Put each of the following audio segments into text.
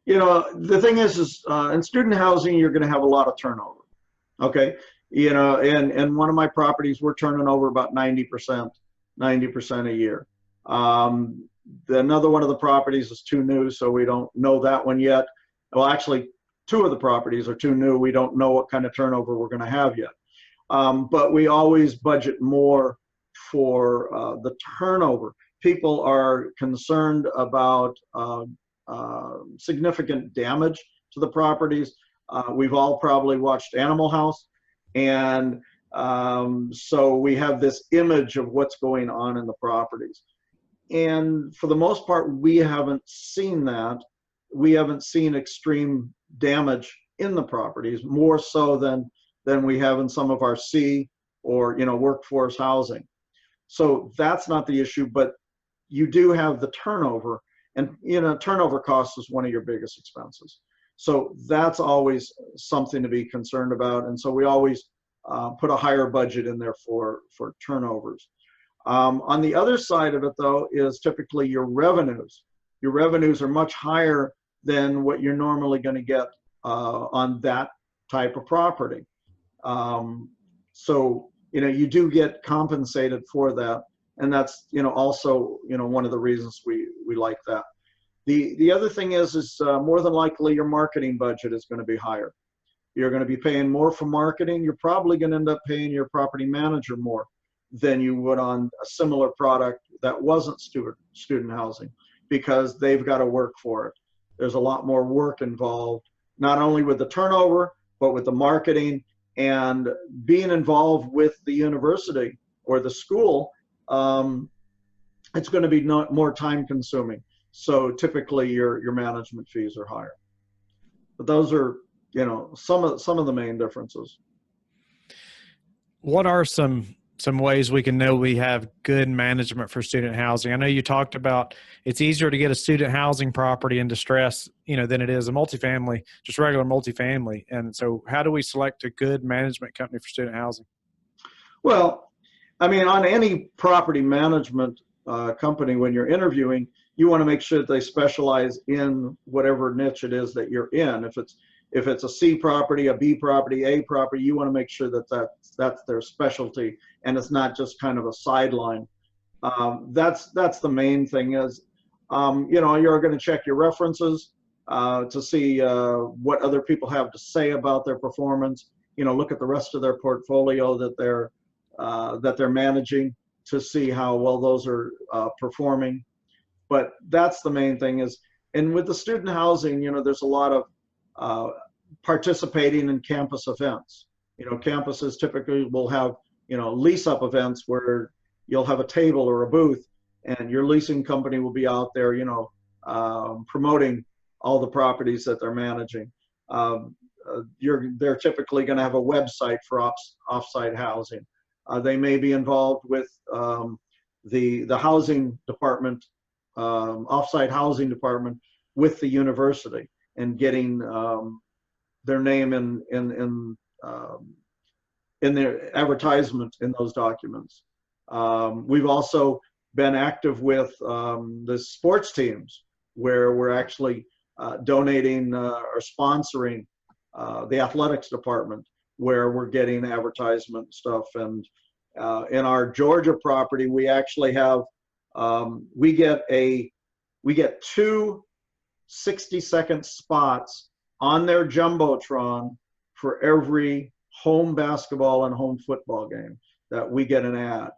The thing is in student housing, you're going to have a lot of turnover. Okay. And one of my properties, we're turning over about 90% a year. Another one of the properties is too new, so we don't know that one yet. Well, actually, two of the properties are too new. We don't know what kind of turnover we're going to have yet. But we always budget more for the turnover. People are concerned about significant damage to the properties. We've all probably watched Animal House, and so we have this image of what's going on in the properties. And for the most part, we haven't seen that. We haven't seen extreme damage in the properties, more so than we have in some of our C or workforce housing. So that's not the issue, but you do have the turnover, and turnover cost is one of your biggest expenses. So that's always something to be concerned about, and so we always put a higher budget in there for turnovers. On the other side of it, though, is typically your revenues. Your revenues are much higher than what you're normally going to get on that type of property. So you do get compensated for that, and that's also one of the reasons we like that. The other thing is more than likely your marketing budget is going to be higher. You're going to be paying more for marketing. You're probably going to end up paying your property manager more than you would on a similar product that wasn't student housing, because they've got to work for it. There's a lot more work involved, not only with the turnover, but with the marketing and being involved with the university or the school. It's going to be more time consuming. So typically your management fees are higher. But those are, some of the main differences. What are some ways we can know we have good management for student housing? I know you talked about it's easier to get a student housing property in distress, than it is a multifamily, just regular multifamily. And so how do we select a good management company for student housing? Well, on any property management company, when you're interviewing, you want to make sure that they specialize in whatever niche it is that you're in. If it's a C property, a B property, A property, you want to make sure that that's their specialty, and it's not just kind of a sideline. That's the main thing is, you're going to check your references to see what other people have to say about their performance. Look at the rest of their portfolio that they're managing to see how well those are performing. But that's the main thing is, and with the student housing, there's a lot of participating in campus events. Campuses typically will have, lease up events where you'll have a table or a booth, and your leasing company will be out there, promoting all the properties that they're managing. They're typically going to have a website for offsite housing. They may be involved with the housing department, offsite housing department with the university, and getting their name in their advertisement in those documents. We've also been active with the sports teams, where we're actually donating or sponsoring the athletics department, where we're getting advertisement stuff. And in our Georgia property, we actually have we get two 60-second spots on their jumbotron for every home basketball and home football game that we get an ad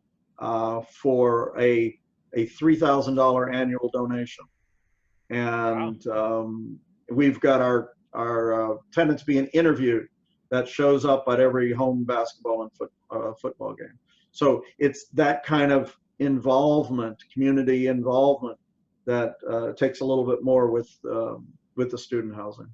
for a $3,000 annual donation. And wow. We've got our tenants being interviewed that shows up at every home basketball and football game. So it's that kind of involvement, community involvement, that takes a little bit more with the student housing.